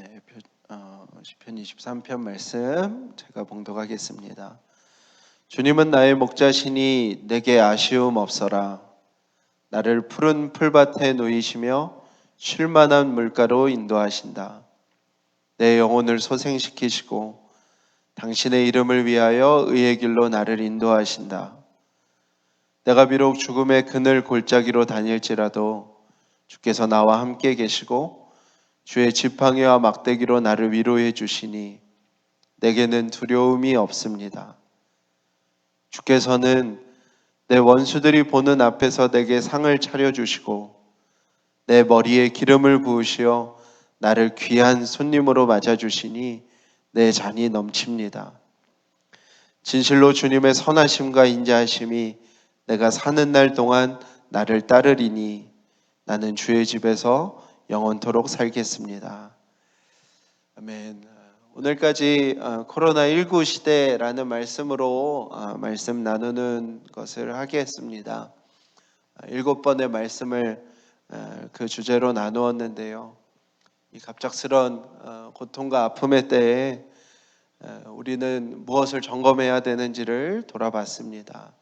네, 시편 23편 말씀 제가 봉독하겠습니다. 주님은 나의 목자시니 내게 아쉬움 없어라. 나를 푸른 풀밭에 놓이시며 쉴 만한 물가로 인도하신다. 내 영혼을 소생시키시고 당신의 이름을 위하여 의의 길로 나를 인도하신다. 내가 비록 죽음의 그늘 골짜기로 다닐지라도 주께서 나와 함께 계시고 주의 지팡이와 막대기로 나를 위로해 주시니 내게는 두려움이 없습니다. 주께서는 내 원수들이 보는 앞에서 내게 상을 차려주시고 내 머리에 기름을 부으시어 나를 귀한 손님으로 맞아주시니 내 잔이 넘칩니다. 진실로 주님의 선하심과 인자하심이 내가 사는 날 동안 나를 따르리니 나는 주의 집에서 영원토록 살겠습니다. 아멘. 오늘까지 코로나19 시대라는 말씀으로 말씀 나누는 것을 하겠습니다. 7번의 말씀을 그 주제로 나누었는데요. 이 갑작스런 고통과 아픔의 때에 우리는 무엇을 점검해야 되는지를 돌아봤습니다.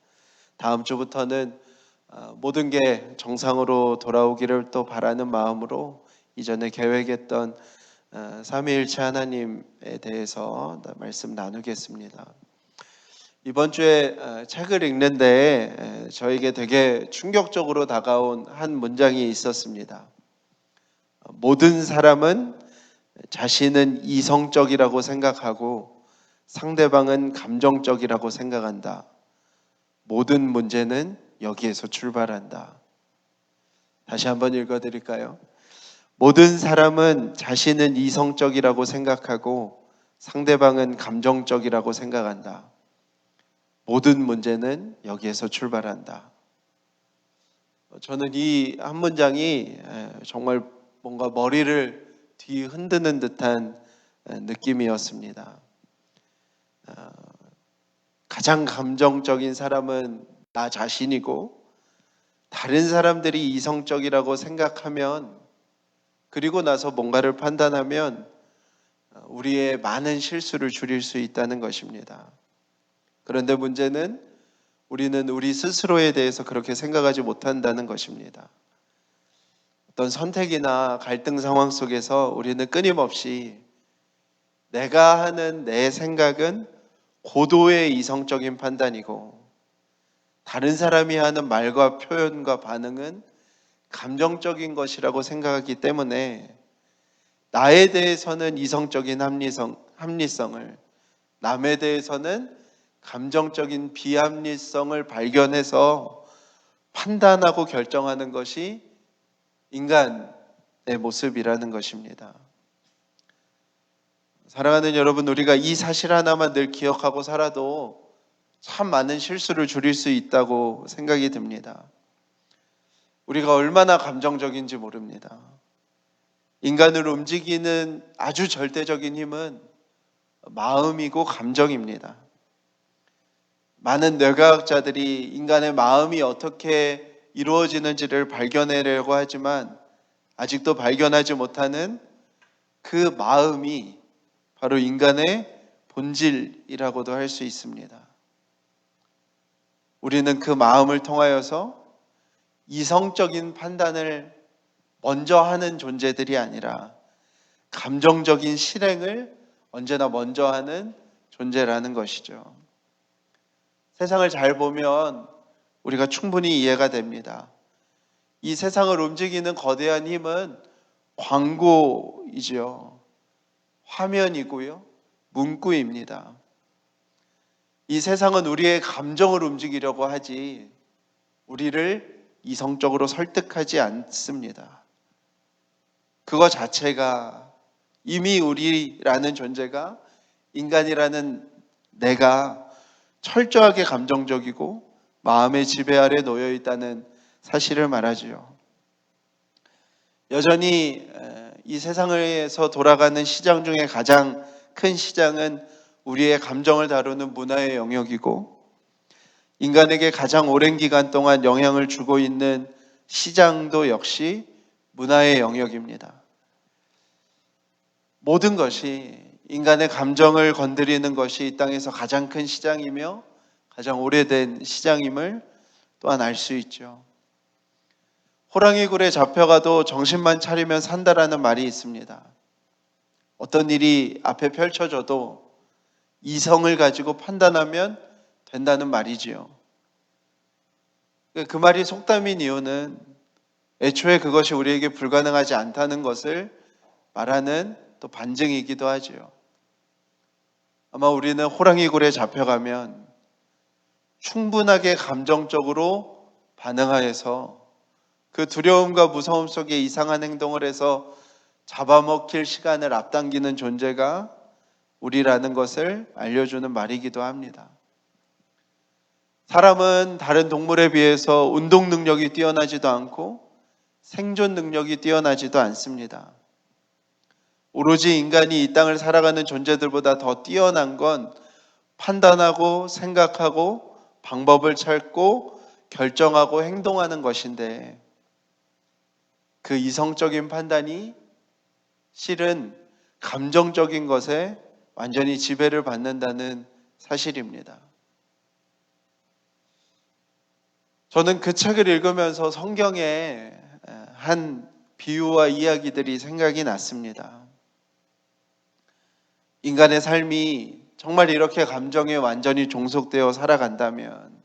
다음 주부터는 모든 게 정상으로 돌아오기를 또 바라는 마음으로 이전에 계획했던 삼위일체 하나님에 대해서 말씀 나누겠습니다. 이번 주에 책을 읽는데 저에게 되게 충격적으로 다가온 한 문장이 있었습니다. 모든 사람은 자신은 이성적이라고 생각하고 상대방은 감정적이라고 생각한다. 모든 문제는 여기에서 출발한다. 다시 한번 읽어드릴까요? 모든 사람은 자신은 이성적이라고 생각하고 상대방은 감정적이라고 생각한다. 모든 문제는 여기에서 출발한다. 저는 이 한 문장이 정말 뭔가 머리를 뒤흔드는 듯한 느낌이었습니다. 가장 감정적인 사람은 나 자신이고 다른 사람들이 이성적이라고 생각하면 그리고 나서 뭔가를 판단하면 우리의 많은 실수를 줄일 수 있다는 것입니다. 그런데 문제는 우리는 우리 스스로에 대해서 그렇게 생각하지 못한다는 것입니다. 어떤 선택이나 갈등 상황 속에서 우리는 끊임없이 내가 하는 내 생각은 고도의 이성적인 판단이고 다른 사람이 하는 말과 표현과 반응은 감정적인 것이라고 생각하기 때문에 나에 대해서는 이성적인 합리성을, 남에 대해서는 감정적인 비합리성을 발견해서 판단하고 결정하는 것이 인간의 모습이라는 것입니다. 사랑하는 여러분, 우리가 이 사실 하나만 늘 기억하고 살아도 참 많은 실수를 줄일 수 있다고 생각이 듭니다. 우리가 얼마나 감정적인지 모릅니다. 인간을 움직이는 아주 절대적인 힘은 마음이고 감정입니다. 많은 뇌과학자들이 인간의 마음이 어떻게 이루어지는지를 발견하려고 하지만 아직도 발견하지 못하는 그 마음이 바로 인간의 본질이라고도 할 수 있습니다. 우리는 그 마음을 통하여서 이성적인 판단을 먼저 하는 존재들이 아니라 감정적인 실행을 언제나 먼저 하는 존재라는 것이죠. 세상을 잘 보면 우리가 충분히 이해가 됩니다. 이 세상을 움직이는 거대한 힘은 광고이죠. 화면이고요. 문구입니다. 이 세상은 우리의 감정을 움직이려고 하지 우리를 이성적으로 설득하지 않습니다. 그거 자체가 이미 우리라는 존재가 인간이라는 내가 철저하게 감정적이고 마음의 지배 아래 놓여 있다는 사실을 말하지요. 여전히 이 세상에서 돌아가는 시장 중에 가장 큰 시장은 우리의 감정을 다루는 문화의 영역이고 인간에게 가장 오랜 기간 동안 영향을 주고 있는 시장도 역시 문화의 영역입니다. 모든 것이 인간의 감정을 건드리는 것이 이 땅에서 가장 큰 시장이며 가장 오래된 시장임을 또한 알 수 있죠. 호랑이 굴에 잡혀가도 정신만 차리면 산다라는 말이 있습니다. 어떤 일이 앞에 펼쳐져도 이성을 가지고 판단하면 된다는 말이지요. 그 말이 속담인 이유는 애초에 그것이 우리에게 불가능하지 않다는 것을 말하는 또 반증이기도 하지요. 아마 우리는 호랑이 굴에 잡혀가면 충분하게 감정적으로 반응하여서 그 두려움과 무서움 속에 이상한 행동을 해서 잡아먹힐 시간을 앞당기는 존재가 우리라는 것을 알려주는 말이기도 합니다. 사람은 다른 동물에 비해서 운동 능력이 뛰어나지도 않고 생존 능력이 뛰어나지도 않습니다. 오로지 인간이 이 땅을 살아가는 존재들보다 더 뛰어난 건 판단하고 생각하고 방법을 찾고 결정하고 행동하는 것인데, 그 이성적인 판단이 실은 감정적인 것에 완전히 지배를 받는다는 사실입니다. 저는 그 책을 읽으면서 성경의 한 비유와 이야기들이 생각이 났습니다. 인간의 삶이 정말 이렇게 감정에 완전히 종속되어 살아간다면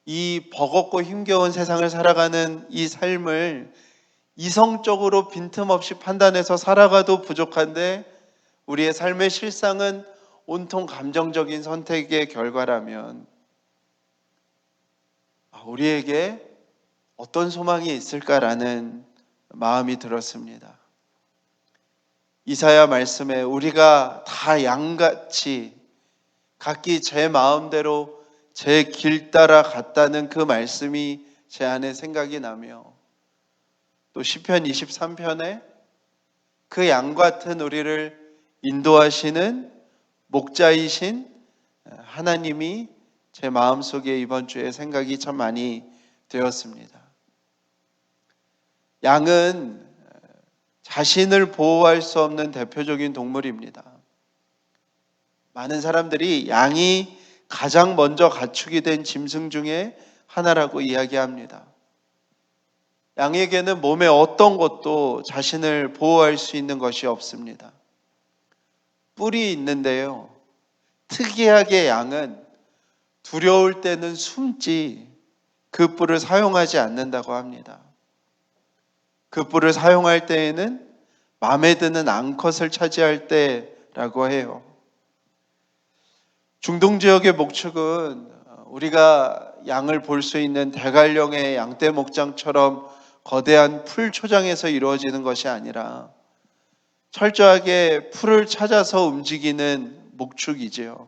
이 버겁고 힘겨운 세상을 살아가는 이 삶을 이성적으로 빈틈없이 판단해서 살아가도 부족한데 우리의 삶의 실상은 온통 감정적인 선택의 결과라면 우리에게 어떤 소망이 있을까라는 마음이 들었습니다. 이사야 말씀에 우리가 다 양같이 각기 제 마음대로 제 길 따라 갔다는 그 말씀이 제 안에 생각이 나며, 또 시편 23편에 그 양 같은 우리를 인도하시는 목자이신 하나님이 제 마음속에 이번 주에 생각이 참 많이 되었습니다. 양은 자신을 보호할 수 없는 대표적인 동물입니다. 많은 사람들이 양이 가장 먼저 가축이 된 짐승 중에 하나라고 이야기합니다. 양에게는 몸의 어떤 것도 자신을 보호할 수 있는 것이 없습니다. 뿔이 있는데요, 특이하게 양은 두려울 때는 숨지 그 뿔을 사용하지 않는다고 합니다. 그 뿔을 사용할 때에는 마음에 드는 암컷을 차지할 때라고 해요. 중동 지역의 목축은 우리가 양을 볼 수 있는 대관령의 양떼 목장처럼 거대한 풀 초장에서 이루어지는 것이 아니라 철저하게 풀을 찾아서 움직이는 목축이지요.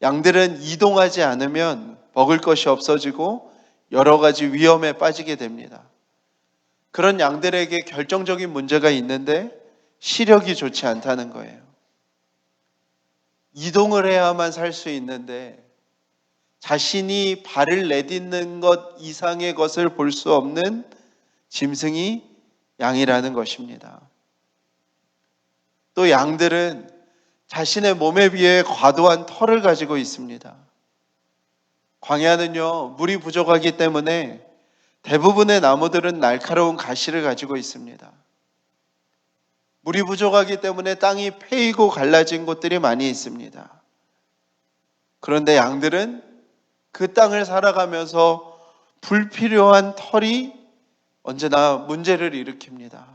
양들은 이동하지 않으면 먹을 것이 없어지고 여러 가지 위험에 빠지게 됩니다. 그런 양들에게 결정적인 문제가 있는데 시력이 좋지 않다는 거예요. 이동을 해야만 살 수 있는데 자신이 발을 내딛는 것 이상의 것을 볼 수 없는 짐승이 양이라는 것입니다. 또 양들은 자신의 몸에 비해 과도한 털을 가지고 있습니다. 광야는요, 물이 부족하기 때문에 대부분의 나무들은 날카로운 가시를 가지고 있습니다. 물이 부족하기 때문에 땅이 패이고 갈라진 곳들이 많이 있습니다. 그런데 양들은 그 땅을 살아가면서 불필요한 털이 언제나 문제를 일으킵니다.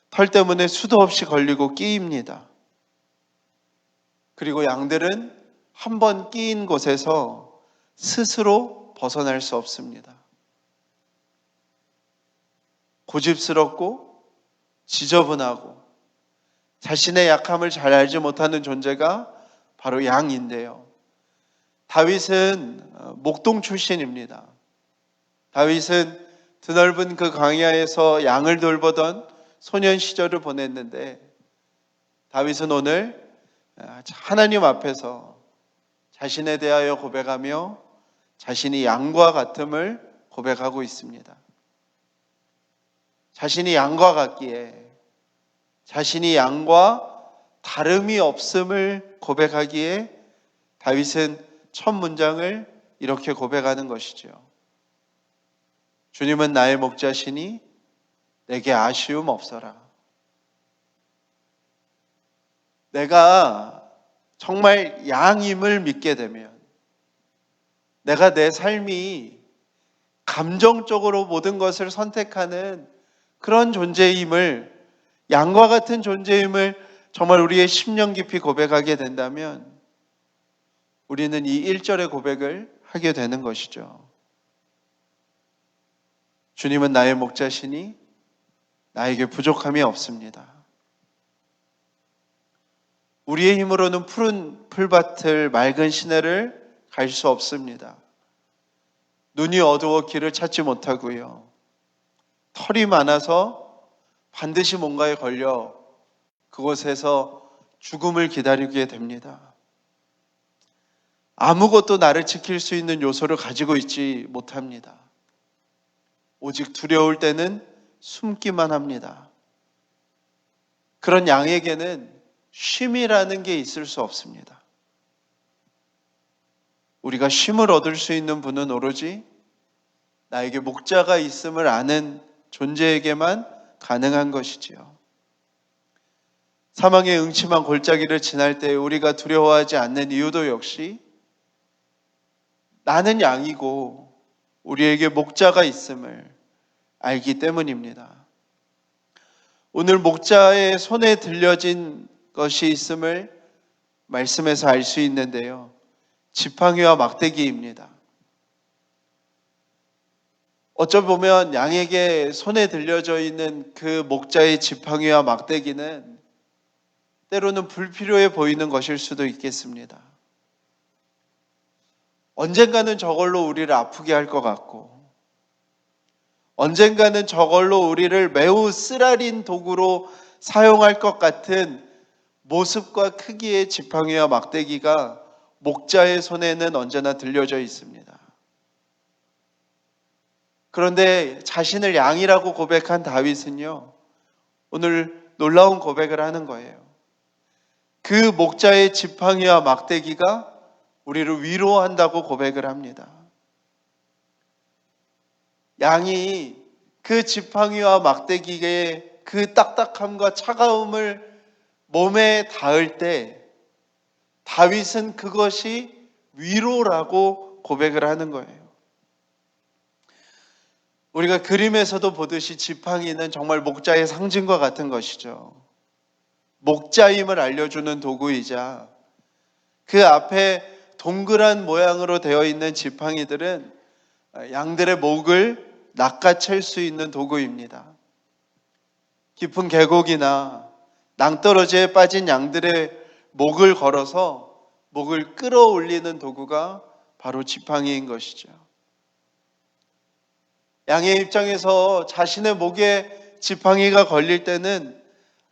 털 때문에 수도 없이 걸리고 끼입니다. 그리고 양들은 한번 끼인 곳에서 스스로 벗어날 수 없습니다. 고집스럽고 지저분하고 자신의 약함을 잘 알지 못하는 존재가 바로 양인데요. 다윗은 목동 출신입니다. 다윗은 드넓은 그 광야에서 양을 돌보던 소년 시절을 보냈는데, 다윗은 오늘 하나님 앞에서 자신에 대하여 고백하며 자신이 양과 같음을 고백하고 있습니다. 자신이 양과 같기에 자신이 양과 다름이 없음을 고백하기에 다윗은 첫 문장을 이렇게 고백하는 것이죠. 주님은 나의 목자시니 내게 아쉬움 없어라. 내가 정말 양임을 믿게 되면, 내가 내 삶이 감정적으로 모든 것을 선택하는 그런 존재임을, 양과 같은 존재임을 정말 우리의 심령 깊이 고백하게 된다면 우리는 이 1절의 고백을 하게 되는 것이죠. 주님은 나의 목자시니 나에게 부족함이 없습니다. 우리의 힘으로는 푸른 풀밭을, 맑은 시내를 갈 수 없습니다. 눈이 어두워 길을 찾지 못하고요. 털이 많아서 반드시 뭔가에 걸려 그곳에서 죽음을 기다리게 됩니다. 아무것도 나를 지킬 수 있는 요소를 가지고 있지 못합니다. 오직 두려울 때는 숨기만 합니다. 그런 양에게는 쉼이라는 게 있을 수 없습니다. 우리가 쉼을 얻을 수 있는 분은 오로지 나에게 목자가 있음을 아는 존재에게만 가능한 것이지요. 사망의 응침한 골짜기를 지날 때 우리가 두려워하지 않는 이유도 역시 나는 양이고 우리에게 목자가 있음을 알기 때문입니다. 오늘 목자의 손에 들려진 것이 있음을 말씀에서 알 수 있는데요. 지팡이와 막대기입니다. 어쩌보면 양에게 손에 들려져 있는 그 목자의 지팡이와 막대기는 때로는 불필요해 보이는 것일 수도 있겠습니다. 언젠가는 저걸로 우리를 아프게 할 것 같고, 언젠가는 저걸로 우리를 매우 쓰라린 도구로 사용할 것 같은 모습과 크기의 지팡이와 막대기가 목자의 손에는 언제나 들려져 있습니다. 그런데 자신을 양이라고 고백한 다윗은요, 오늘 놀라운 고백을 하는 거예요. 그 목자의 지팡이와 막대기가 우리를 위로한다고 고백을 합니다. 양이 그 지팡이와 막대기의 그 딱딱함과 차가움을 몸에 닿을 때 다윗은 그것이 위로라고 고백을 하는 거예요. 우리가 그림에서도 보듯이 지팡이는 정말 목자의 상징과 같은 것이죠. 목자임을 알려주는 도구이자 그 앞에 동그란 모양으로 되어 있는 지팡이들은 양들의 목을 낚아챌 수 있는 도구입니다. 깊은 계곡이나 낭떠러지에 빠진 양들의 목을 걸어서 목을 끌어올리는 도구가 바로 지팡이인 것이죠. 양의 입장에서 자신의 목에 지팡이가 걸릴 때는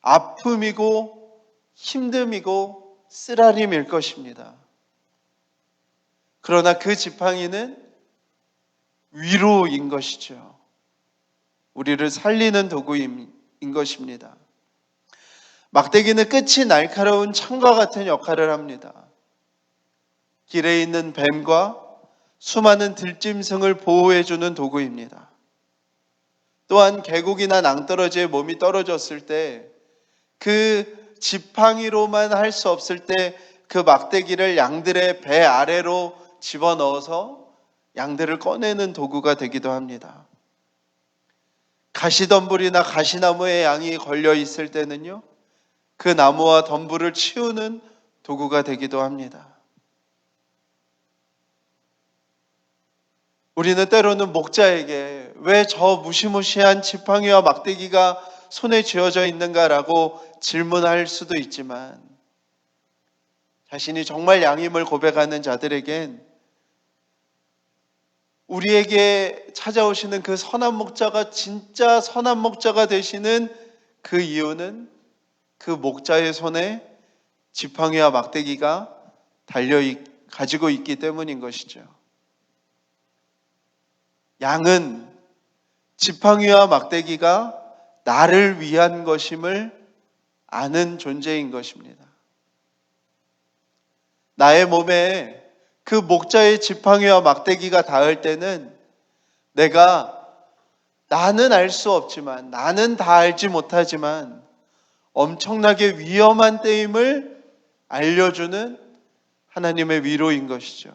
아픔이고 힘듦이고 쓰라림일 것입니다. 그러나 그 지팡이는 위로인 것이죠. 우리를 살리는 도구인 것입니다. 막대기는 끝이 날카로운 창과 같은 역할을 합니다. 길에 있는 뱀과 수많은 들짐승을 보호해주는 도구입니다. 또한 계곡이나 낭떠러지에 몸이 떨어졌을 때 그 지팡이로만 할 수 없을 때 그 막대기를 양들의 배 아래로 집어넣어서 양들을 꺼내는 도구가 되기도 합니다. 가시덤불이나 가시나무에 양이 걸려 있을 때는요, 그 나무와 덤불을 치우는 도구가 되기도 합니다. 우리는 때로는 목자에게 왜 저 무시무시한 지팡이와 막대기가 손에 쥐어져 있는가라고 질문할 수도 있지만, 자신이 정말 양임을 고백하는 자들에겐 우리에게 찾아오시는 그 선한 목자가 진짜 선한 목자가 되시는 그 이유는 그 목자의 손에 지팡이와 막대기가 가지고 있기 때문인 것이죠. 양은 지팡이와 막대기가 나를 위한 것임을 아는 존재인 것입니다. 나의 몸에 그 목자의 지팡이와 막대기가 닿을 때는 나는 알 수 없지만, 나는 다 알지 못하지만 엄청나게 위험한 때임을 알려주는 하나님의 위로인 것이죠.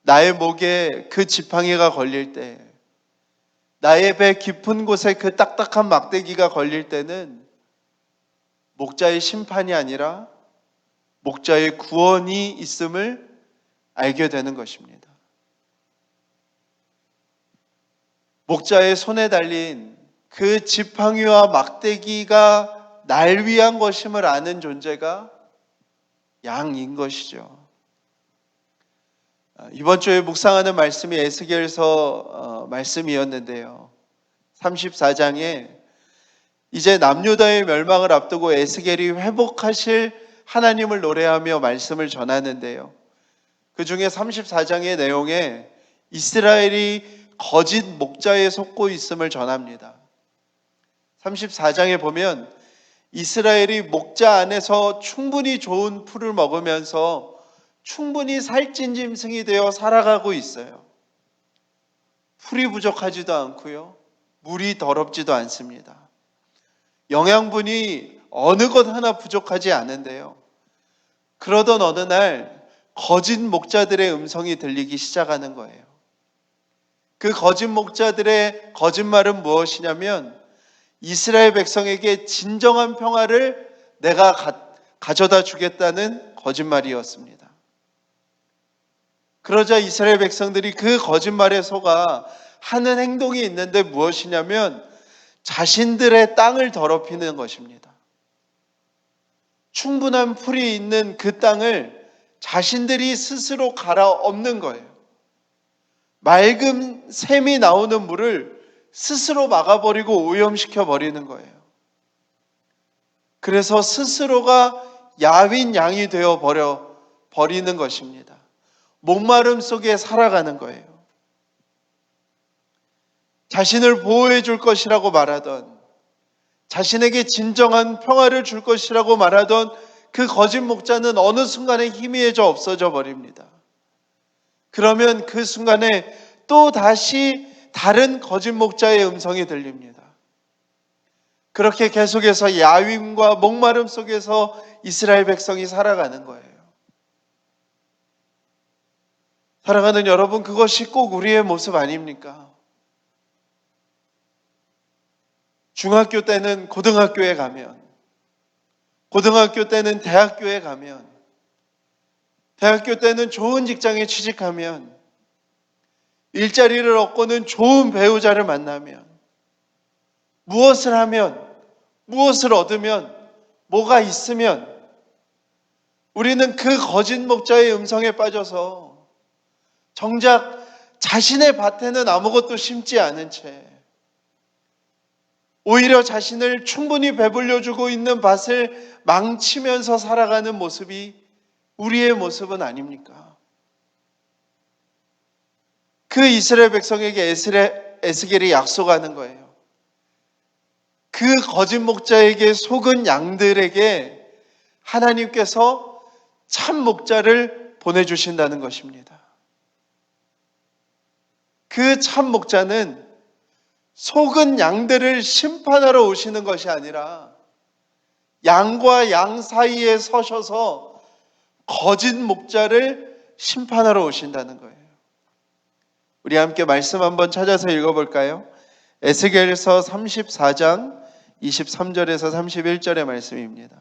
나의 목에 그 지팡이가 걸릴 때, 나의 배 깊은 곳에 그 딱딱한 막대기가 걸릴 때는 목자의 심판이 아니라 목자의 구원이 있음을 알게 되는 것입니다. 목자의 손에 달린 그 지팡이와 막대기가 날 위한 것임을 아는 존재가 양인 것이죠. 이번 주에 묵상하는 말씀이 에스겔서 말씀이었는데요. 34장에 이제 남유다의 멸망을 앞두고 에스겔이 회복하실 하나님을 노래하며 말씀을 전하는데요. 그 중에 34장의 내용에 이스라엘이 거짓 목자에 속고 있음을 전합니다. 34장에 보면 이스라엘이 목자 안에서 충분히 좋은 풀을 먹으면서 충분히 살찐 짐승이 되어 살아가고 있어요. 풀이 부족하지도 않고요. 물이 더럽지도 않습니다. 영양분이 어느 것 하나 부족하지 않은데요. 그러던 어느 날 거짓 목자들의 음성이 들리기 시작하는 거예요. 그 거짓 목자들의 거짓말은 무엇이냐면 이스라엘 백성에게 진정한 평화를 내가 가져다 주겠다는 거짓말이었습니다. 그러자 이스라엘 백성들이 그 거짓말에 속아 하는 행동이 있는데 무엇이냐면 자신들의 땅을 더럽히는 것입니다. 충분한 풀이 있는 그 땅을 자신들이 스스로 갈아엎는 거예요. 맑은 샘이 나오는 물을 스스로 막아버리고 오염시켜 버리는 거예요. 그래서 스스로가 야윈 양이 되어 버리는 것입니다. 목마름 속에 살아가는 거예요. 자신을 보호해 줄 것이라고 말하던, 자신에게 진정한 평화를 줄 것이라고 말하던 그 거짓 목자는 어느 순간에 희미해져 없어져 버립니다. 그러면 그 순간에 또 다시 다른 거짓 목자의 음성이 들립니다. 그렇게 계속해서 야윈과 목마름 속에서 이스라엘 백성이 살아가는 거예요. 사랑하는 여러분, 그것이 꼭 우리의 모습 아닙니까? 중학교 때는 고등학교에 가면, 고등학교 때는 대학교에 가면, 대학교 때는 좋은 직장에 취직하면, 일자리를 얻고는 좋은 배우자를 만나면, 무엇을 하면, 무엇을 얻으면, 뭐가 있으면 우리는 그 거짓 목자의 음성에 빠져서 정작 자신의 밭에는 아무것도 심지 않은 채 오히려 자신을 충분히 배불려주고 있는 밭을 망치면서 살아가는 모습이 우리의 모습은 아닙니까? 그 이스라엘 백성에게 에스겔이 약속하는 거예요. 그 거짓 목자에게 속은 양들에게 하나님께서 참 목자를 보내주신다는 것입니다. 그 참 목자는 속은 양들을 심판하러 오시는 것이 아니라 양과 양 사이에 서셔서 거짓 목자를 심판하러 오신다는 거예요. 우리 함께 말씀 한번 찾아서 읽어볼까요? 에스겔서 34장 23절에서 31절의 말씀입니다.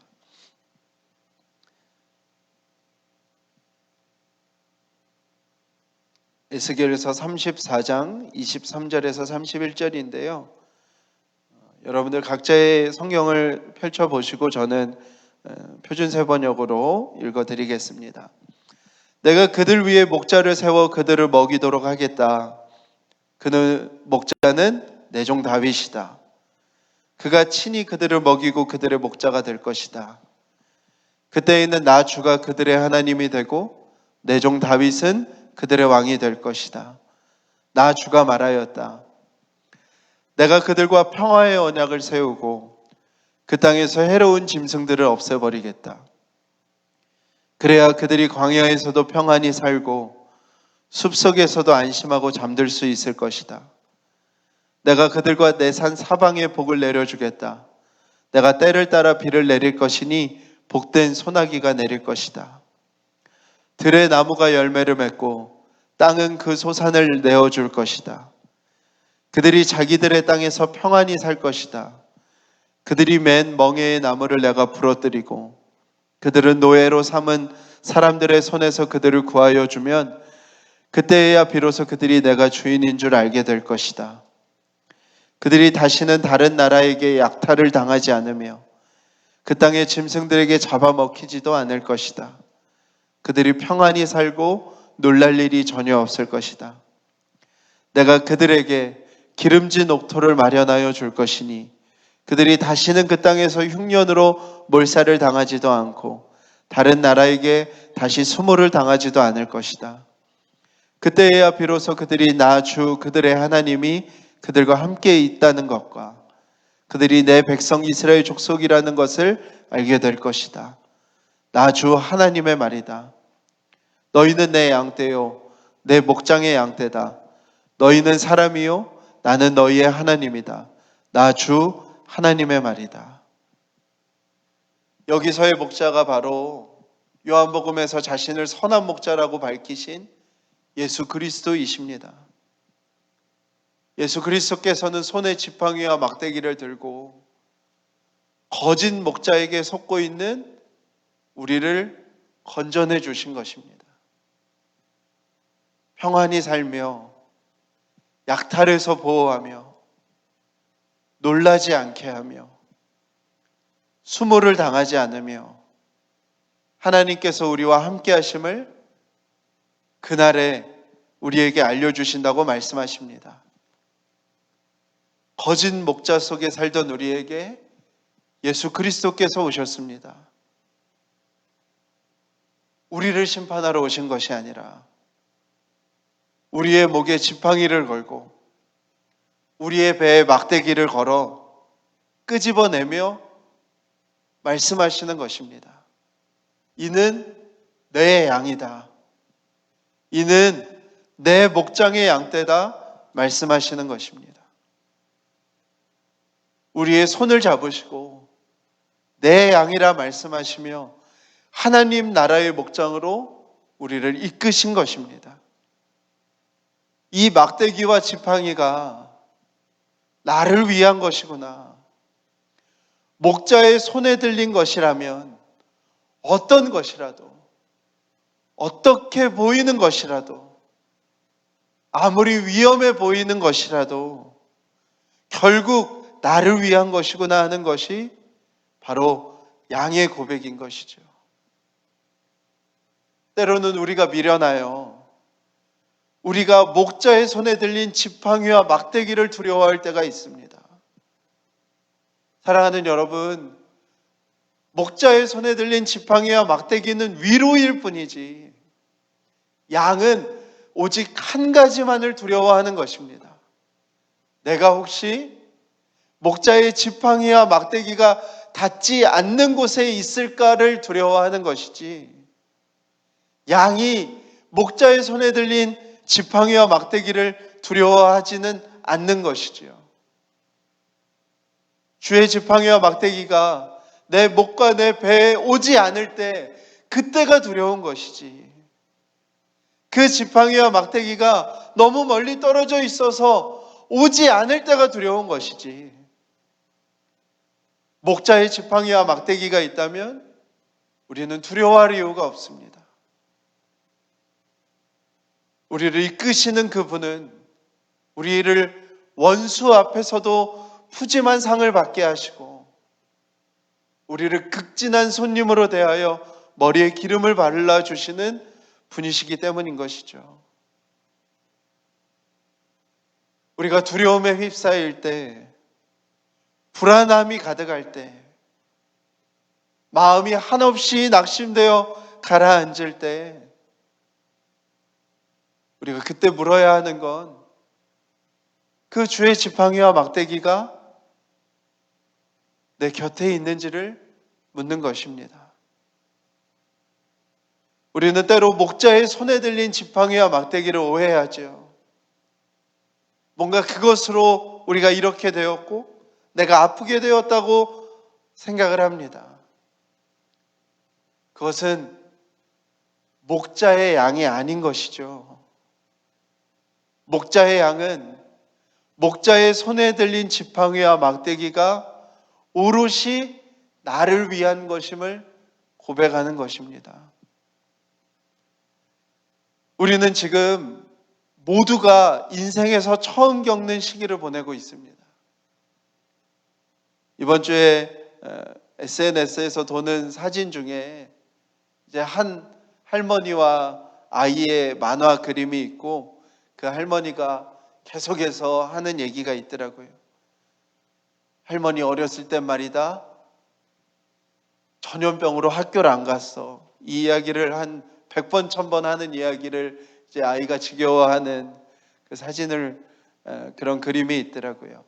에스겔서 34장 23절에서 31절인데요. 여러분들 각자의 성경을 펼쳐보시고 저는 표준세번역으로 읽어드리겠습니다. 내가 그들 위에 목자를 세워 그들을 먹이도록 하겠다. 그는 목자는 내 종 다윗이다. 그가 친히 그들을 먹이고 그들의 목자가 될 것이다. 그때에는 나 주가 그들의 하나님이 되고 내 종 다윗은 그들의 왕이 될 것이다. 나 주가 말하였다. 내가 그들과 평화의 언약을 세우고 그 땅에서 해로운 짐승들을 없애버리겠다. 그래야 그들이 광야에서도 평안히 살고 숲속에서도 안심하고 잠들 수 있을 것이다. 내가 그들과 내 산 사방에 복을 내려주겠다. 내가 때를 따라 비를 내릴 것이니 복된 소나기가 내릴 것이다. 들의 나무가 열매를 맺고 땅은 그 소산을 내어줄 것이다. 그들이 자기들의 땅에서 평안히 살 것이다. 그들이 맨 멍에의 나무를 내가 부러뜨리고 그들은 노예로 삼은 사람들의 손에서 그들을 구하여 주면 그때에야 비로소 그들이 내가 주인인 줄 알게 될 것이다. 그들이 다시는 다른 나라에게 약탈을 당하지 않으며 그 땅의 짐승들에게 잡아먹히지도 않을 것이다. 그들이 평안히 살고 놀랄 일이 전혀 없을 것이다. 내가 그들에게 기름진 옥토를 마련하여 줄 것이니 그들이 다시는 그 땅에서 흉년으로 몰살을 당하지도 않고 다른 나라에게 다시 수모를 당하지도 않을 것이다. 그때에야 비로소 그들이 나 주 그들의 하나님이 그들과 함께 있다는 것과 그들이 내 백성 이스라엘 족속이라는 것을 알게 될 것이다. 나 주 하나님의 말이다. 너희는 내 양떼요 내 목장의 양떼다. 너희는 사람이요 나는 너희의 하나님이다. 나 주 하나님의 말이다. 여기서의 목자가 바로 요한복음에서 자신을 선한 목자라고 밝히신 예수 그리스도이십니다. 예수 그리스도께서는 손에 지팡이와 막대기를 들고 거짓 목자에게 속고 있는 우리를 건져내 주신 것입니다. 평안히 살며 약탈에서 보호하며 놀라지 않게 하며 수모를 당하지 않으며 하나님께서 우리와 함께 하심을 그날에 우리에게 알려주신다고 말씀하십니다. 거짓 목자 속에 살던 우리에게 예수 그리스도께서 오셨습니다. 우리를 심판하러 오신 것이 아니라 우리의 목에 지팡이를 걸고 우리의 배에 막대기를 걸어 끄집어내며 말씀하시는 것입니다. 이는 내 양이다. 이는 내 목장의 양떼다 말씀하시는 것입니다. 우리의 손을 잡으시고 내 양이라 말씀하시며 하나님 나라의 목장으로 우리를 이끄신 것입니다. 이 막대기와 지팡이가 나를 위한 것이구나. 목자의 손에 들린 것이라면 어떤 것이라도 어떻게 보이는 것이라도 아무리 위험해 보이는 것이라도 결국 나를 위한 것이구나 하는 것이 바로 양의 고백인 것이죠. 때로는 우리가 미련하여 우리가 목자의 손에 들린 지팡이와 막대기를 두려워할 때가 있습니다. 사랑하는 여러분, 목자의 손에 들린 지팡이와 막대기는 위로일 뿐이지 양은 오직 한 가지만을 두려워하는 것입니다. 내가 혹시 목자의 지팡이와 막대기가 닿지 않는 곳에 있을까를 두려워하는 것이지 양이 목자의 손에 들린 지팡이와 막대기를 두려워하지는 않는 것이지요. 주의 지팡이와 막대기가 내 목과 내 배에 오지 않을 때 그때가 두려운 것이지 그 지팡이와 막대기가 너무 멀리 떨어져 있어서 오지 않을 때가 두려운 것이지 목자의 지팡이와 막대기가 있다면 우리는 두려워할 이유가 없습니다. 우리를 이끄시는 그분은 우리를 원수 앞에서도 푸짐한 상을 받게 하시고 우리를 극진한 손님으로 대하여 머리에 기름을 발라주시는 분이시기 때문인 것이죠. 우리가 두려움에 휩싸일 때, 불안함이 가득할 때, 마음이 한없이 낙심되어 가라앉을 때 우리가 그때 물어야 하는 건 그 주의 지팡이와 막대기가 내 곁에 있는지를 묻는 것입니다. 우리는 때로 목자의 손에 들린 지팡이와 막대기를 오해하죠. 뭔가 그것으로 우리가 이렇게 되었고 내가 아프게 되었다고 생각을 합니다. 그것은 목자의 양이 아닌 것이죠. 목자의 양은 목자의 손에 들린 지팡이와 막대기가 오롯이 나를 위한 것임을 고백하는 것입니다. 우리는 지금 모두가 인생에서 처음 겪는 시기를 보내고 있습니다. 이번 주에 SNS에서 도는 사진 중에 이제 한 할머니와 아이의 만화 그림이 있고 그 할머니가 계속해서 하는 얘기가 있더라고요. 할머니 어렸을 땐 말이다. 전염병으로 학교를 안 갔어. 이 이야기를 한 100번, 1000번 하는 이야기를 이제 아이가 지겨워하는 그 사진을 그런 그림이 있더라고요.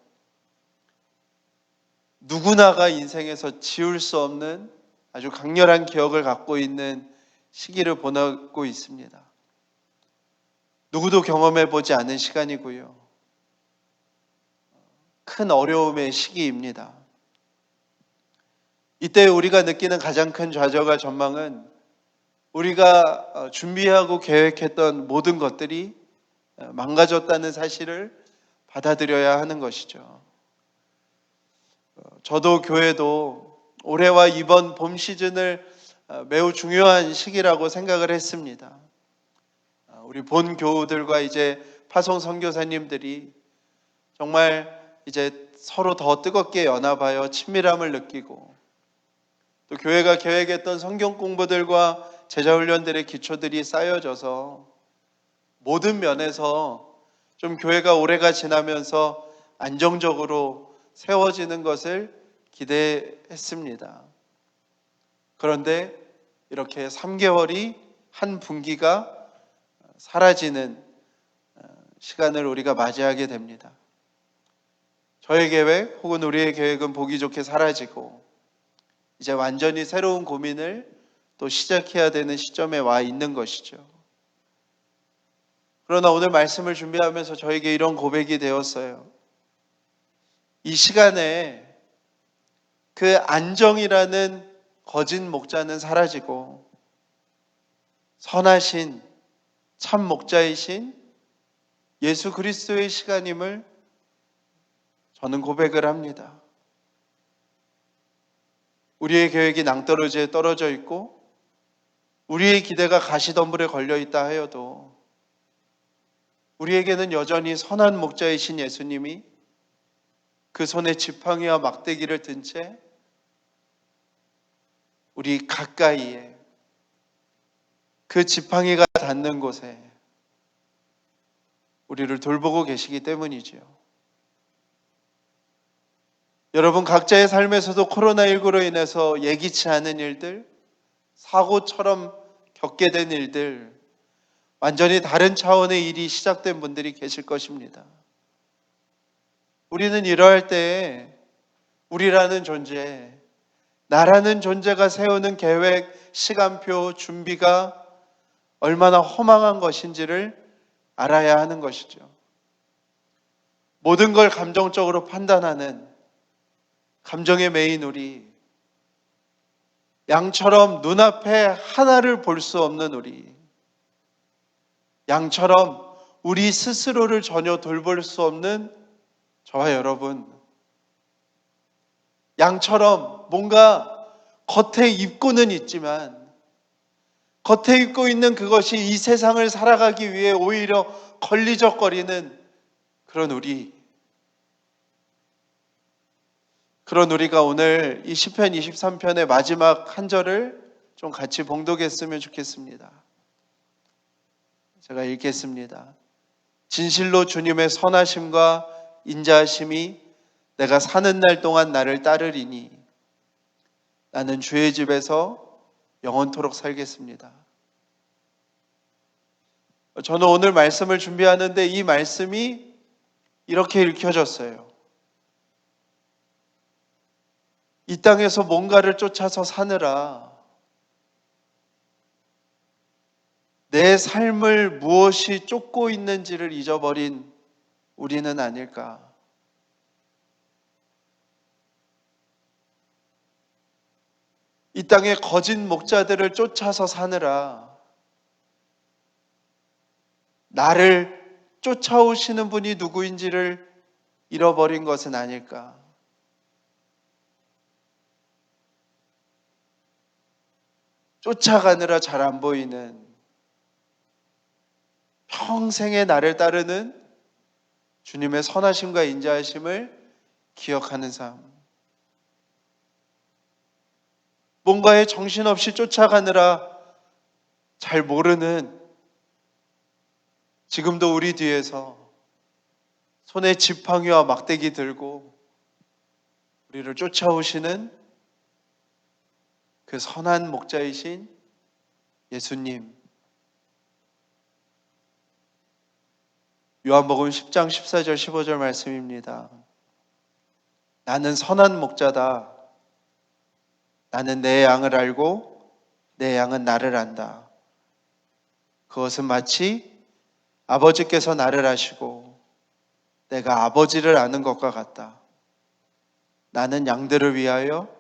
누구나가 인생에서 지울 수 없는 아주 강렬한 기억을 갖고 있는 시기를 보내고 있습니다. 누구도 경험해 보지 않은 시간이고요. 큰 어려움의 시기입니다. 이때 우리가 느끼는 가장 큰 좌절과 전망은 우리가 준비하고 계획했던 모든 것들이 망가졌다는 사실을 받아들여야 하는 것이죠. 저도 교회도 올해와 이번 봄 시즌을 매우 중요한 시기라고 생각을 했습니다. 우리 본 교우들과 이제 파송 선교사님들이 정말 이제 서로 더 뜨겁게 연합하여 친밀함을 느끼고 또 교회가 계획했던 성경 공부들과 제자훈련들의 기초들이 쌓여져서 모든 면에서 좀 교회가 올해가 지나면서 안정적으로 세워지는 것을 기대했습니다. 그런데 이렇게 3개월이 한 분기가 사라지는 시간을 우리가 맞이하게 됩니다. 저의 계획 혹은 우리의 계획은 보기 좋게 사라지고 이제 완전히 새로운 고민을 또 시작해야 되는 시점에 와 있는 것이죠. 그러나 오늘 말씀을 준비하면서 저에게 이런 고백이 되었어요. 이 시간에 그 안정이라는 거짓 목자는 사라지고 선하신 참 목자이신 예수 그리스도의 시간임을 저는 고백을 합니다. 우리의 계획이 낭떠러지에 떨어져 있고 우리의 기대가 가시덤불에 걸려 있다 하여도 우리에게는 여전히 선한 목자이신 예수님이 그 손에 지팡이와 막대기를 든 채 우리 가까이에 그 지팡이가 닿는 곳에 우리를 돌보고 계시기 때문이지요. 여러분 각자의 삶에서도 코로나19로 인해서 예기치 않은 일들, 사고처럼 겪게 된 일들, 완전히 다른 차원의 일이 시작된 분들이 계실 것입니다. 우리는 이러할 때에 우리라는 존재, 나라는 존재가 세우는 계획, 시간표, 준비가 얼마나 허망한 것인지를 알아야 하는 것이죠. 모든 걸 감정적으로 판단하는 감정에 매인 우리, 양처럼 눈앞에 하나를 볼 수 없는 우리, 양처럼 우리 스스로를 전혀 돌볼 수 없는 저와 여러분, 양처럼 뭔가 겉에 입고는 있지만 겉에 입고 있는 그것이 이 세상을 살아가기 위해 오히려 걸리적거리는 그런 우리가 오늘 이 시편 23편의 마지막 한 절을 좀 같이 봉독했으면 좋겠습니다. 제가 읽겠습니다. 진실로 주님의 선하심과 인자하심이 내가 사는 날 동안 나를 따르리니 나는 주의 집에서 영원토록 살겠습니다. 저는 오늘 말씀을 준비하는데 이 말씀이 이렇게 읽혀졌어요. 이 땅에서 뭔가를 쫓아서 사느라 내 삶을 무엇이 쫓고 있는지를 잊어버린 우리는 아닐까? 이 땅의 거짓 목자들을 쫓아서 사느라 나를 쫓아오시는 분이 누구인지를 잃어버린 것은 아닐까? 쫓아가느라 잘 안 보이는, 평생에 나를 따르는 주님의 선하심과 인자하심을 기억하는 삶. 뭔가에 정신없이 쫓아가느라 잘 모르는, 지금도 우리 뒤에서 손에 지팡이와 막대기 들고 우리를 쫓아오시는 그 선한 목자이신 예수님. 요한복음 10장 14절 15절 말씀입니다. 나는 선한 목자다. 나는 내 양을 알고 내 양은 나를 안다. 그것은 마치 아버지께서 나를 아시고 내가 아버지를 아는 것과 같다. 나는 양들을 위하여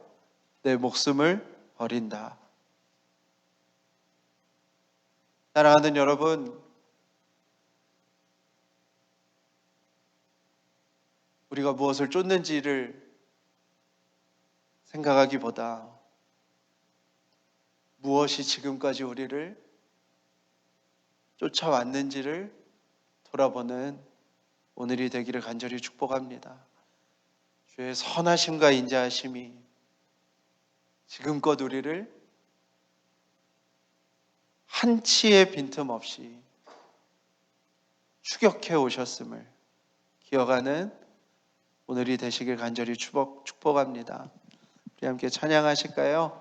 내 목숨을 버린다. 사랑하는 여러분, 우리가 무엇을 쫓는지를 생각하기보다 무엇이 지금까지 우리를 쫓아왔는지를 돌아보는 오늘이 되기를 간절히 축복합니다. 주의 선하심과 인자하심이 지금껏 우리를 한치의 빈틈없이 추격해 오셨음을 기억하는 오늘이 되시길 간절히 축복합니다. 우리 함께 찬양하실까요?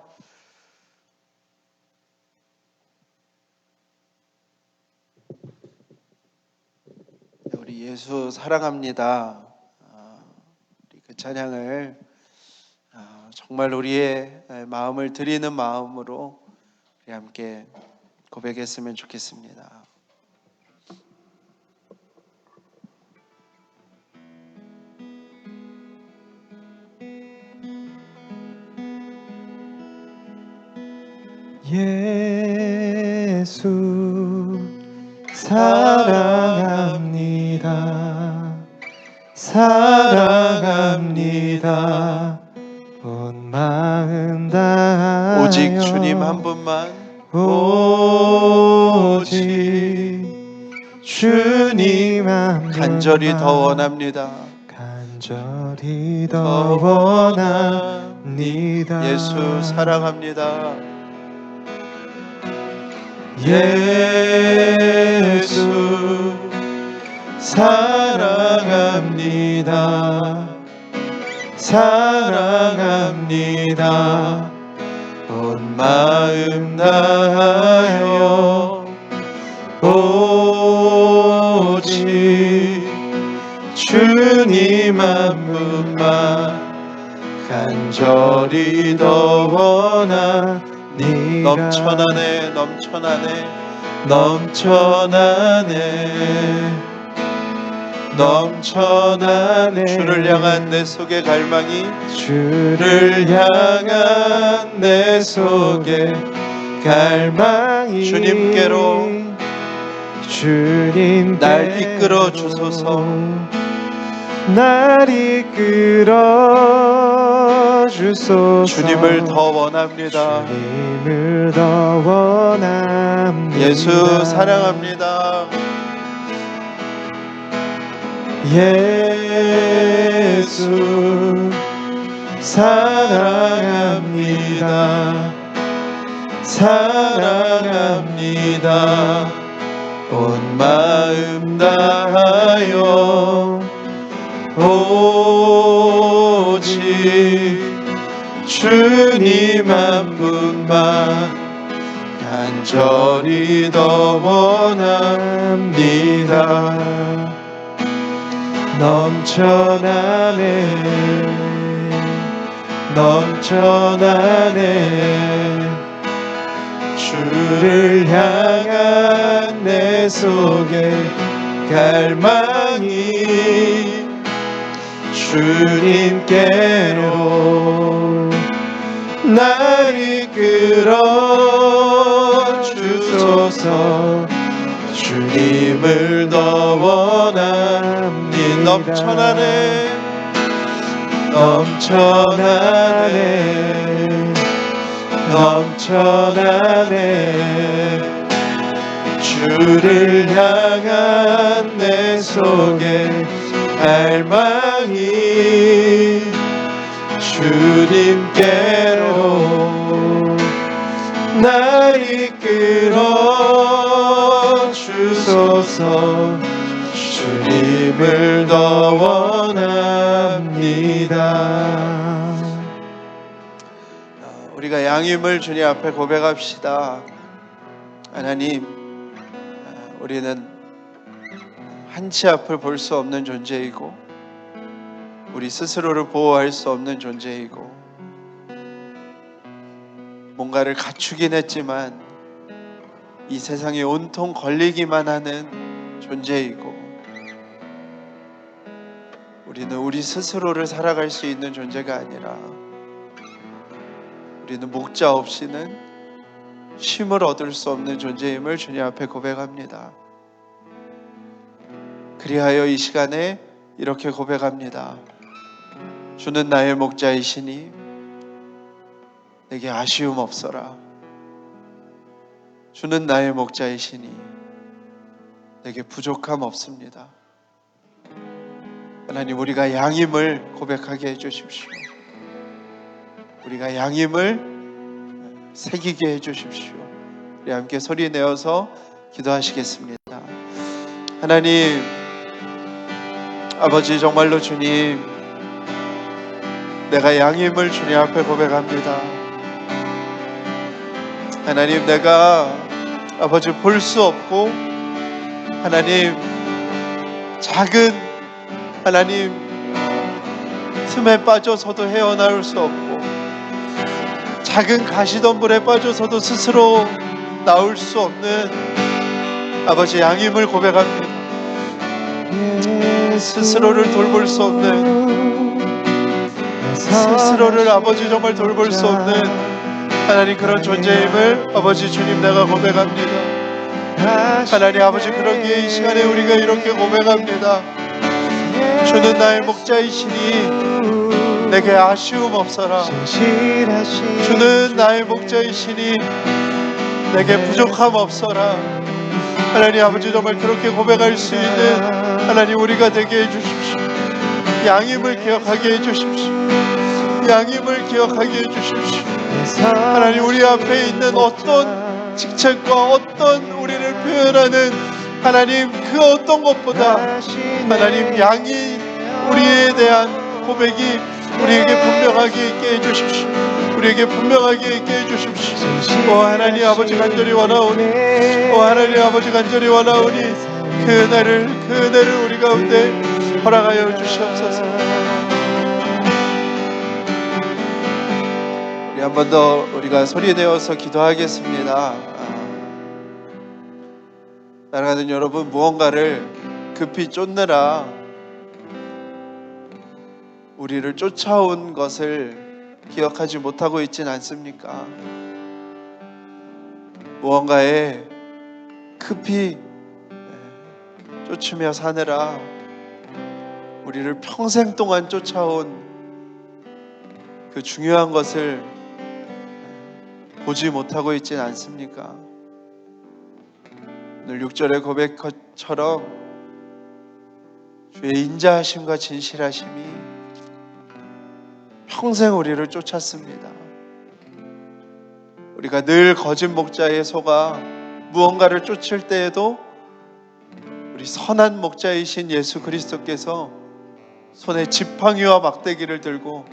우리 예수 사랑합니다. 우리 그 찬양을 정말 우리의 마음을 드리는 마음으로 우리 함께 고백했으면 좋겠습니다. 예수 사랑합니다. 사랑합니다. 온 마음 다하여 오직 주님 한 분만, 오직 주님 한 분만 간절히 더 원합니다. 간절히 더 원합니다. 예수 사랑합니다. 예수 사랑합니다. 사랑합니다. 온 마음 다하여 오직 주님 한 분만 간절히 더 원합니다. 넘쳐나네, 넘쳐나네, 넘쳐나네, 넘쳐나네. 주를 향한 내 속의 갈망이, 주를 향한 내 속의 갈망이 주님께로 주님께로 날 이끌어 주소서. 날 이끌어 주소서. 주님을 더 원합니다. 주님을 더 원합니다. 예수 사랑합니다. 예수 사랑합니다. 사랑합니다. 온 마음 다하여 오직 주님 한 분만 간절히 더 원합니다. 넘쳐나네, 넘쳐나네. 주를 향한 내 속에 갈망이 주님께로 날 이끌어 주소서. 주님을 더 원합니다. 넘쳐나네. 넘쳐나네. 넘쳐나네. 주를 향한 내 속에 갈망이 주님께로 날 이끌어 주소서. 주님을 더 원합니다. 우리가 양임을 주님 앞에 고백합시다. 하나님, 우리는 한치 앞을 볼 수 없는 존재이고 우리 스스로를 보호할 수 없는 존재이고 뭔가를 갖추긴 했지만 이 세상에 온통 걸리기만 하는 존재이고 우리는 우리 스스로를 살아갈 수 있는 존재가 아니라 우리는 목자 없이는 쉼을 얻을 수 없는 존재임을 주님 앞에 고백합니다. 그리하여 이 시간에 이렇게 고백합니다. 주는 나의 목자이시니 내게 아쉬움 없어라. 주는 나의 목자이시니 내게 부족함 없습니다. 하나님, 우리가 양임을 고백하게 해주십시오. 우리가 양임을 새기게 해주십시오. 우리 함께 소리 내어서 기도하시겠습니다. 하나님, 아버지, 정말로 주님, 내가 양임을 주님 앞에 고백합니다. 하나님, 내가 아버지 볼 수 없고 하나님 작은 하나님 틈에 빠져서도 헤어나올 수 없고 작은 가시덤불에 빠져서도 스스로 나올 수 없는 아버지 양임을 고백합니다. 스스로를 돌볼 수 없는, 스스로를 아버지 정말 돌볼 수 없는 하나님 그런 존재임을 아버지 주님 내가 고백합니다. 하나님 아버지, 그러기에 이 시간에 우리가 이렇게 고백합니다. 주는 나의 목자이시니 내게 아쉬움 없어라. 주는 나의 목자이시니 내게 부족함 없어라. 하나님 아버지, 정말 그렇게 고백할 수 있는 하나님 우리가 되게 해주십시오. 양임을 기억하게 해주십시오. 양임을 기억하게 해주십시오. 하나님, 우리 앞에 있는 어떤 직책과 어떤 우리를 표현하는 하나님 그 어떤 것보다 하나님 양이 우리에 대한 고백이 우리에게 분명하게 있게 해주십시오. 우리에게 분명하게 있게 해주십시오. 오 하나님 아버지, 간절히 원하오니, 오 하나님 아버지, 간절히 원하오니 그 은혜를 우리 가운데 허락하여 주시옵소서. 우리 한 번 더 우리가 소리내어서 기도하겠습니다. 사랑하는 여러분, 무언가를 급히 쫓느라 우리를 쫓아온 것을 기억하지 못하고 있진 않습니까? 무언가에 급히 쫓으며 사느라 우리를 평생 동안 쫓아온 그 중요한 것을 보지 못하고 있진 않습니까? 오늘 6절의 고백처럼 주의 인자하심과 진실하심이 평생 우리를 쫓았습니다. 우리가 늘 거짓 목자에 속아 무언가를 쫓을 때에도 우리 선한 목자이신 예수 그리스도께서 손에 지팡이와 막대기를 들고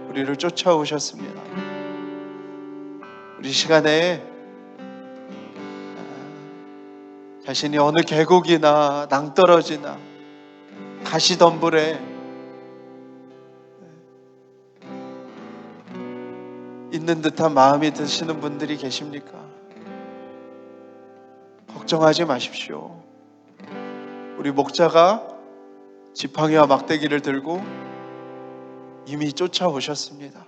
우리를 쫓아오셨습니다. 우리 시간에 자신이 어느 계곡이나 낭떠러지나 가시덤불에 있는 듯한 마음이 드시는 분들이 계십니까? 걱정하지 마십시오. 우리 목자가 지팡이와 막대기를 들고 이미 쫓아오셨습니다.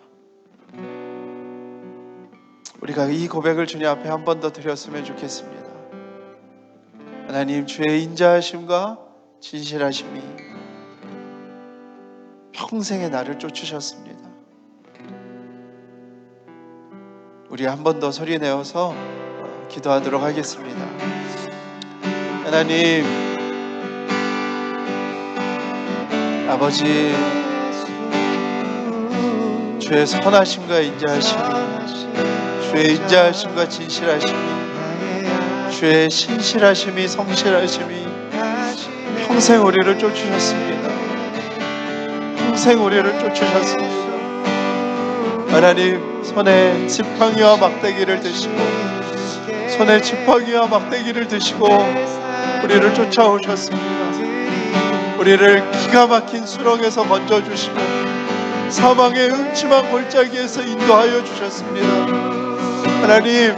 우리가 이 고백을 주님 앞에 한 번 더 드렸으면 좋겠습니다. 하나님, 주의 인자하심과 진실하심이 평생에 나를 쫓으셨습니다. 우리 한 번 더 소리 내어서 기도하도록 하겠습니다. 하나님, 아버지, 주의 선하심과 인자하심이, 주의 인자하심과 진실하심이, 주의 신실하심이, 성실하심이 평생 우리를 쫓으셨습니다. 평생 우리를 쫓으셨습니다. 하나님, 손에 지팡이와 막대기를 드시고, 손에 지팡이와 막대기를 드시고 우리를 쫓아오셨습니다. 우리를 기가 막힌 수렁에서 건져주시고 사망의 음침한 골짜기에서 인도하여 주셨습니다. 하나님,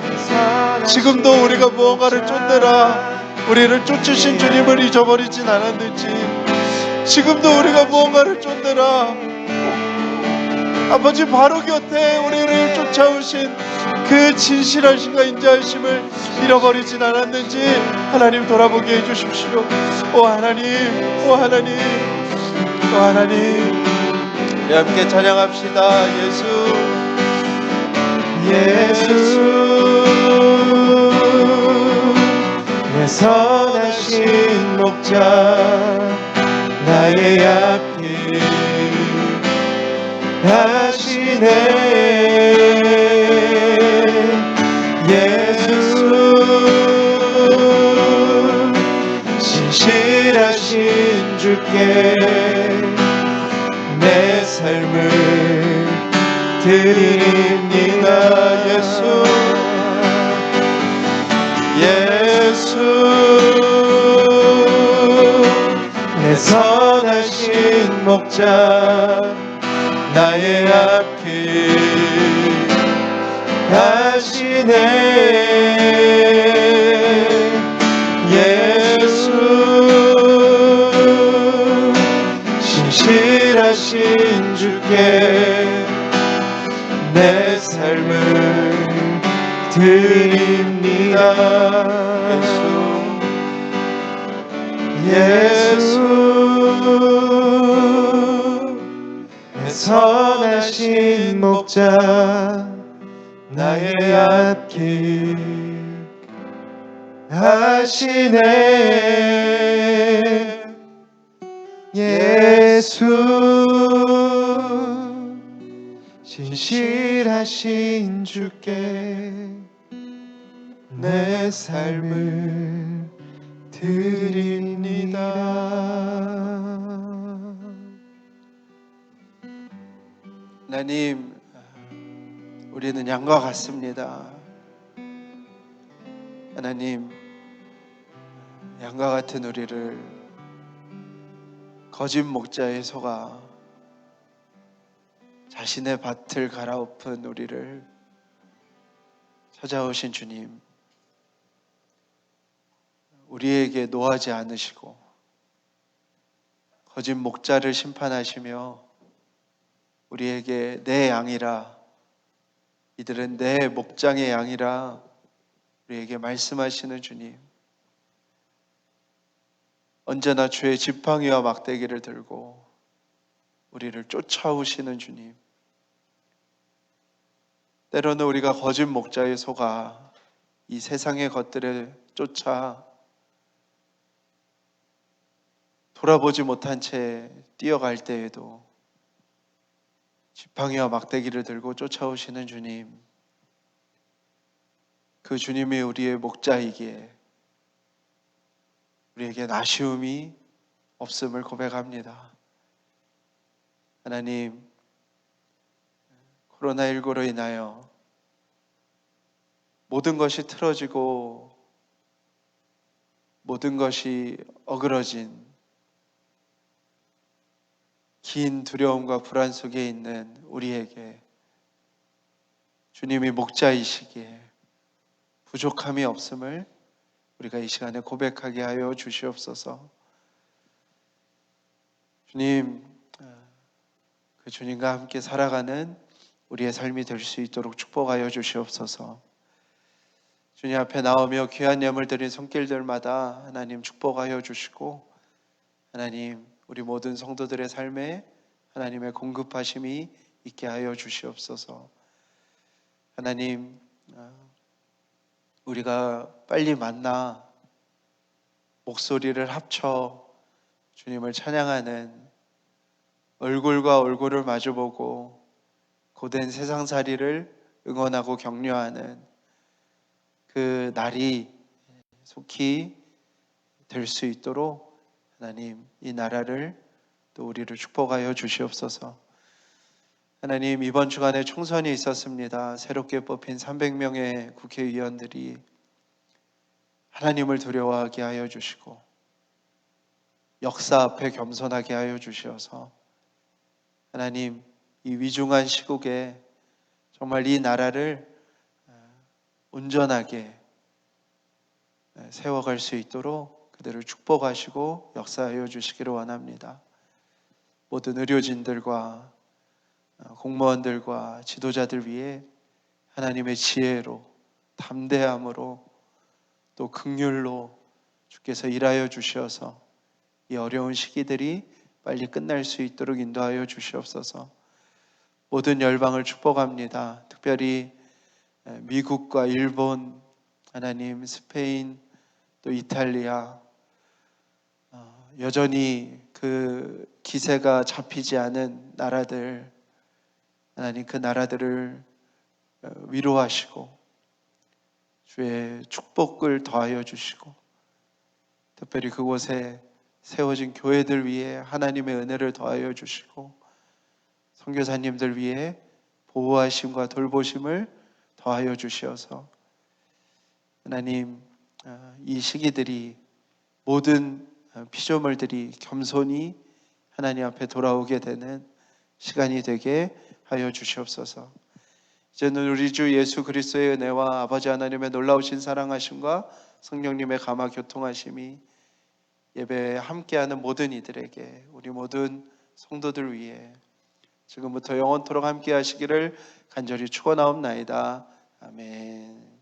지금도 우리가 무언가를 쫓느라 우리를 쫓으신 주님을 잊어버리진 않았는지, 지금도 우리가 무언가를 쫓느라 아버지 바로 곁에 우리를 쫓아오신 그 진실하심과 인자하심을 잃어버리진 않았는지 하나님 돌아보게 해주십시오. 오 하나님, 오 하나님, 오 하나님, 우리 함께 찬양합시다. 예수, 예수, 내 선하신 목자, 나의 앞길 하시네. 예수, 신실하신 주께 내 삶을 드립니다. 예수, 예수, 내 선하신 목자, 나의 앞길 하시네. 예수, 신실하신 주께 내 삶을 드립니다. 예수, 내 선하신 목자, 나의 앞길 하시네. 예수, 신실하신 주께 내 삶을 드립니다. 하나님, 우리는 양과 같습니다. 하나님, 양과 같은 우리를 거짓 목자에 속아 자신의 밭을 갈아엎은 우리를 찾아오신 주님, 우리에게 노하지 않으시고 거짓 목자를 심판하시며 우리에게 내 양이라, 이들은 내 목장의 양이라 우리에게 말씀하시는 주님, 언제나 주의 지팡이와 막대기를 들고 우리를 쫓아오시는 주님, 때로는 우리가 거짓 목자에 속아 이 세상의 것들을 쫓아 돌아보지 못한 채 뛰어갈 때에도 지팡이와 막대기를 들고 쫓아오시는 주님, 그 주님이 우리의 목자이기에 우리에겐 아쉬움이 없음을 고백합니다. 하나님, 코로나19로 인하여 모든 것이 틀어지고 모든 것이 어그러진 긴 두려움과 불안 속에 있는 우리에게 주님이 목자이시기에 부족함이 없음을 우리가 이 시간에 고백하게 하여 주시옵소서. 주님, 그 주님과 함께 살아가는 우리의 삶이 될 수 있도록 축복하여 주시옵소서. 주님 앞에 나오며 귀한 예물 드린 손길들마다 하나님 축복하여 주시고, 하나님 우리 모든 성도들의 삶에 하나님의 공급하심이 있게 하여 주시옵소서. 하나님, 우리가 빨리 만나 목소리를 합쳐 주님을 찬양하는, 얼굴과 얼굴을 마주보고 고된 세상살이를 응원하고 격려하는 그 날이 속히 될 수 있도록 하나님 이 나라를 또 우리를 축복하여 주시옵소서. 하나님, 이번 주간에 총선이 있었습니다. 새롭게 뽑힌 300명의 국회의원들이 하나님을 두려워하게 하여 주시고 역사 앞에 겸손하게 하여 주시어서 하나님, 이 위중한 시국에 정말 이 나라를 온전하게 세워갈 수 있도록 그들을 축복하시고 역사하여 주시기를 원합니다. 모든 의료진들과 공무원들과 지도자들 위해 하나님의 지혜로, 담대함으로, 또 긍휼로 주께서 일하여 주시어서 이 어려운 시기들이 빨리 끝날 수 있도록 인도하여 주시옵소서. 모든 열방을 축복합니다. 특별히 미국과 일본, 하나님, 스페인, 또 이탈리아, 여전히 그 기세가 잡히지 않은 나라들, 하나님 그 나라들을 위로하시고 주의 축복을 더하여 주시고, 특별히 그곳에 세워진 교회들 위해 하나님의 은혜를 더하여 주시고, 선교사님들 위해 보호하심과 돌보심을 더하여 주시어서 하나님, 이 시기들이 모든 피조물들이 겸손히 하나님 앞에 돌아오게 되는 시간이 되게 하여 주시옵소서. 이제는 우리 주 예수 그리스도의 은혜와 아버지 하나님의 놀라우신 사랑하심과 성령님의 감화 교통하심이 예배에 함께하는 모든 이들에게, 우리 모든 성도들 위해 지금부터 영원토록 함께 하시기를 간절히 축원하옵나이다. 아멘.